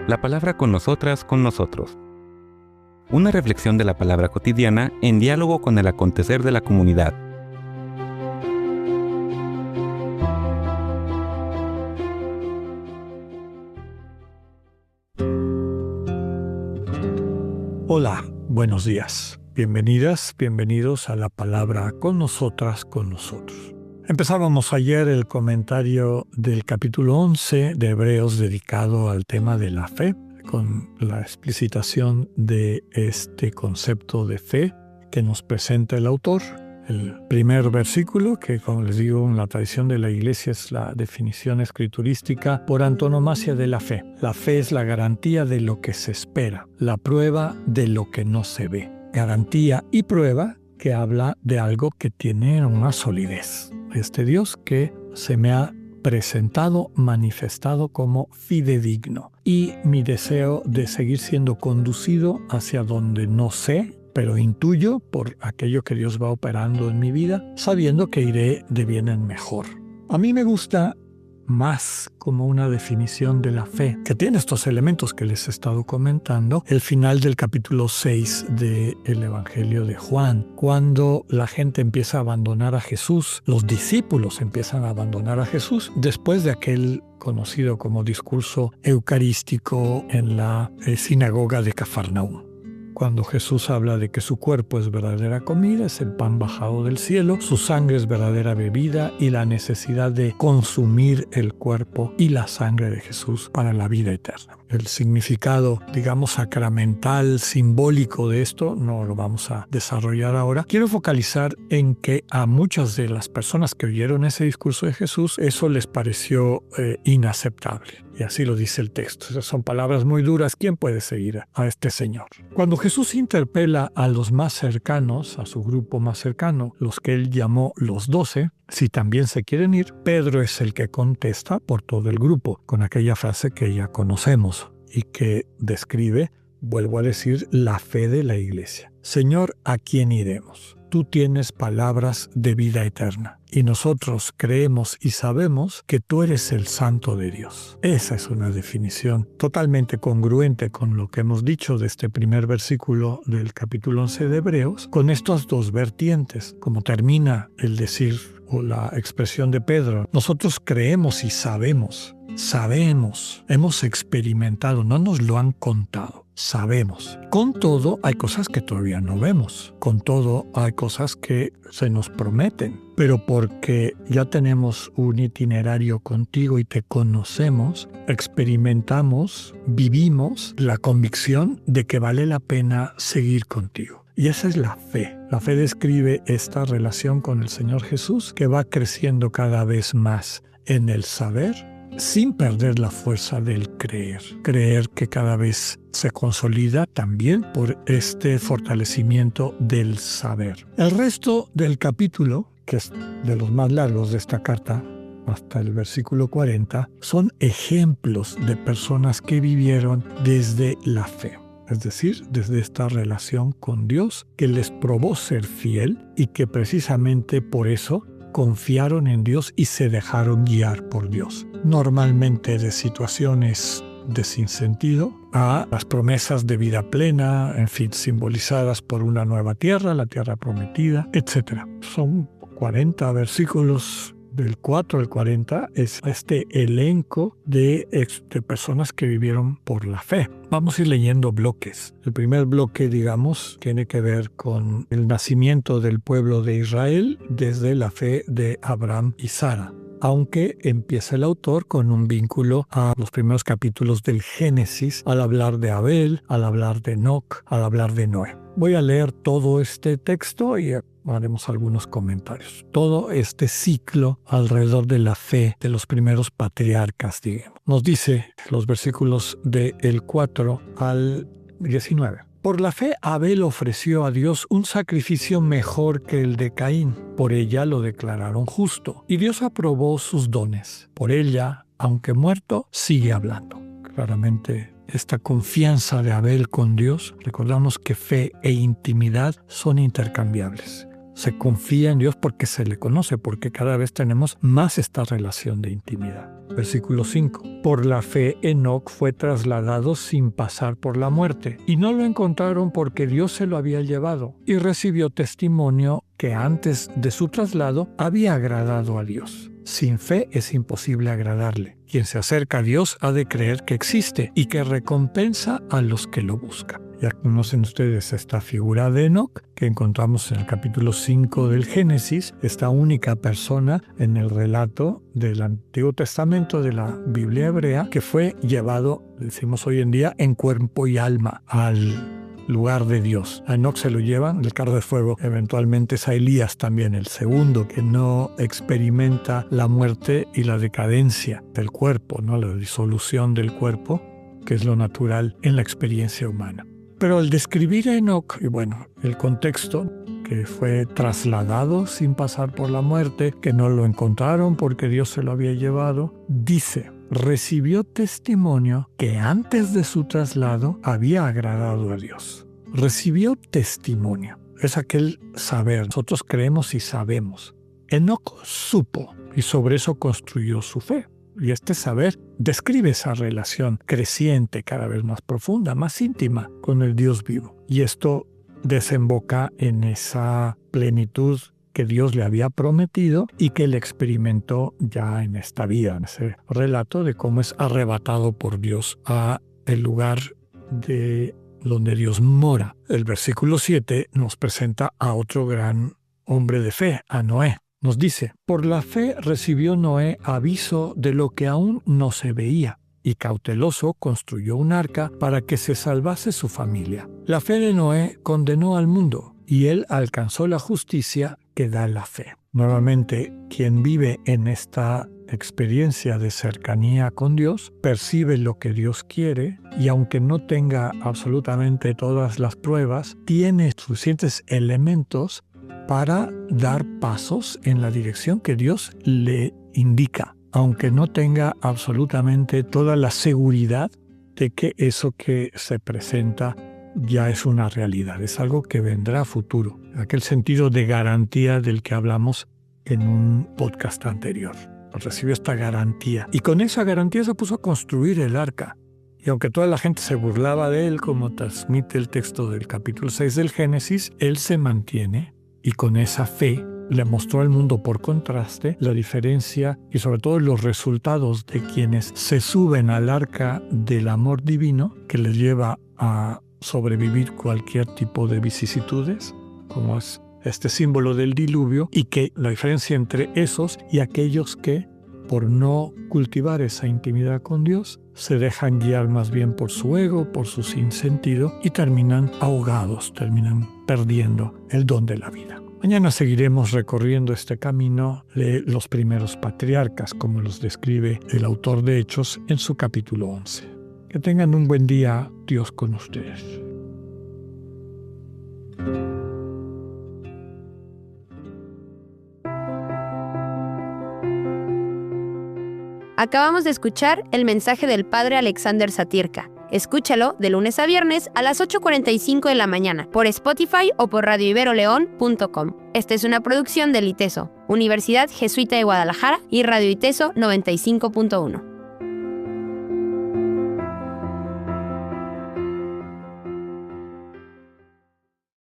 La palabra con nosotras, con nosotros. Una reflexión de la palabra cotidiana en diálogo con el acontecer de la comunidad. Hola, buenos días. Bienvenidas, bienvenidos a la palabra con nosotras, con nosotros. Empezábamos ayer el comentario del capítulo 11 de Hebreos dedicado al tema de la fe, con la explicitación de este concepto de fe que nos presenta el autor. El primer versículo, que como les digo, en la tradición de la Iglesia es la definición escriturística por antonomasia de la fe. La fe es la garantía de lo que se espera, la prueba de lo que no se ve. Garantía y prueba que habla de algo que tiene una solidez. Este Dios que se me ha presentado, manifestado como fidedigno. Y mi deseo de seguir siendo conducido hacia donde no sé, pero intuyo por aquello que Dios va operando en mi vida, sabiendo que iré de bien en mejor. A mí me gusta más como una definición de la fe, que tiene estos elementos que les he estado comentando, el final del capítulo 6 del Evangelio de Juan, cuando la gente empieza a abandonar a Jesús, los discípulos empiezan a abandonar a Jesús, después de aquel conocido como discurso eucarístico en la sinagoga de Cafarnaúm. Cuando Jesús habla de que su cuerpo es verdadera comida, es el pan bajado del cielo, su sangre es verdadera bebida y la necesidad de consumir el cuerpo y la sangre de Jesús para la vida eterna. El significado, digamos, sacramental, simbólico de esto, no lo vamos a desarrollar ahora. Quiero focalizar en que a muchas de las personas que oyeron ese discurso de Jesús, eso les pareció inaceptable. Y así lo dice el texto. Esas son palabras muy duras. ¿Quién puede seguir a este Señor? Cuando Jesús interpela a los más cercanos, a su grupo más cercano, los que él llamó los 12, si también se quieren ir, Pedro es el que contesta por todo el grupo, con aquella frase que ya conocemos y que describe, vuelvo a decir, la fe de la iglesia. Señor, ¿a quién iremos? Tú tienes palabras de vida eterna y nosotros creemos y sabemos que tú eres el Santo de Dios. Esa es una definición totalmente congruente con lo que hemos dicho de este primer versículo del capítulo 11 de Hebreos, con estas dos vertientes, como termina el decir o la expresión de Pedro. Nosotros creemos y sabemos, hemos experimentado, no nos lo han contado. Sabemos. Con todo, hay cosas que todavía no vemos. Con todo, hay cosas que se nos prometen. Pero porque ya tenemos un itinerario contigo y te conocemos, experimentamos, vivimos la convicción de que vale la pena seguir contigo. Y esa es la fe. La fe describe esta relación con el Señor Jesús que va creciendo cada vez más en el saber, sin perder la fuerza del creer. Creer que cada vez se consolida también por este fortalecimiento del saber. El resto del capítulo, que es de los más largos de esta carta, hasta el versículo 40, son ejemplos de personas que vivieron desde la fe. Es decir, desde esta relación con Dios que les probó ser fiel y que precisamente por eso confiaron en Dios y se dejaron guiar por Dios. Normalmente de situaciones de sinsentido a las promesas de vida plena, en fin, simbolizadas por una nueva tierra, la tierra prometida, etc. Son 40 versículos. Del 4 al 40 es este elenco de personas que vivieron por la fe. Vamos a ir leyendo bloques. El primer bloque, digamos, tiene que ver con el nacimiento del pueblo de Israel desde la fe de Abraham y Sara. Aunque empieza el autor con un vínculo a los primeros capítulos del Génesis, al hablar de Abel, al hablar de Enoc, al hablar de Noé. Voy a leer todo este texto y haremos algunos comentarios. Todo este ciclo alrededor de la fe de los primeros patriarcas, digamos. Nos dice los versículos del 4 al 19. Por la fe Abel ofreció a Dios un sacrificio mejor que el de Caín. Por ella lo declararon justo. Y Dios aprobó sus dones. Por ella, aunque muerto, sigue hablando. Claramente, esta confianza de Abel con Dios, recordamos que fe e intimidad son intercambiables. Se confía en Dios porque se le conoce, porque cada vez tenemos más esta relación de intimidad. Versículo 5. Por la fe, Enoc fue trasladado sin pasar por la muerte, y no lo encontraron porque Dios se lo había llevado, y recibió testimonio que antes de su traslado había agradado a Dios. Sin fe es imposible agradarle. Quien se acerca a Dios ha de creer que existe y que recompensa a los que lo buscan. Ya conocen ustedes esta figura de Enoc que encontramos en el capítulo 5 del Génesis, esta única persona en el relato del Antiguo Testamento de la Biblia hebrea que fue llevado, decimos hoy en día, en cuerpo y alma al lugar de Dios. A Enoc se lo llevan el carro de fuego. Eventualmente es a Elías también, el segundo, que no experimenta la muerte y la decadencia del cuerpo, ¿no? La disolución del cuerpo, que es lo natural en la experiencia humana. Pero al describir a Enoc, y bueno, el contexto, que fue trasladado sin pasar por la muerte, que no lo encontraron porque Dios se lo había llevado, dice: recibió testimonio que antes de su traslado había agradado a Dios. Recibió testimonio. Es aquel saber. Nosotros creemos y sabemos. Enoc supo y sobre eso construyó su fe. Y este saber describe esa relación creciente, cada vez más profunda, más íntima con el Dios vivo. Y esto desemboca en esa plenitud que Dios le había prometido y que él experimentó ya en esta vida, en ese relato de cómo es arrebatado por Dios a el lugar de donde Dios mora. El versículo 7 nos presenta a otro gran hombre de fe, a Noé. Nos dice: por la fe recibió Noé aviso de lo que aún no se veía, y cauteloso construyó un arca para que se salvase su familia. La fe de Noé condenó al mundo, y él alcanzó la justicia que da la fe. Nuevamente, quien vive en esta experiencia de cercanía con Dios, percibe lo que Dios quiere, y aunque no tenga absolutamente todas las pruebas, tiene suficientes elementos para dar pasos en la dirección que Dios le indica, aunque no tenga absolutamente toda la seguridad de que eso que se presenta ya es una realidad, es algo que vendrá a futuro, aquel sentido de garantía del que hablamos en un podcast anterior. Recibió esta garantía y con esa garantía se puso a construir el arca. Y aunque toda la gente se burlaba de él, como transmite el texto del capítulo 6 del Génesis, él se mantiene. Y con esa fe le mostró al mundo por contraste la diferencia y sobre todo los resultados de quienes se suben al arca del amor divino que les lleva a sobrevivir cualquier tipo de vicisitudes, como es este símbolo del diluvio, y que la diferencia entre esos y aquellos que, por no cultivar esa intimidad con Dios, se dejan guiar más bien por su ego, por su sinsentido, y terminan ahogados, terminan perdiendo el don de la vida. Mañana seguiremos recorriendo este camino de los primeros patriarcas, como los describe el autor de Hechos en su capítulo 11. Que tengan un buen día, Dios con ustedes. Acabamos de escuchar el mensaje del Padre Alexander Satirka. Escúchalo de lunes a viernes a las 8:45 de la mañana por Spotify o por radioiberoleón.com. Esta es una producción del ITESO, Universidad Jesuita de Guadalajara, y Radio ITESO 95.1.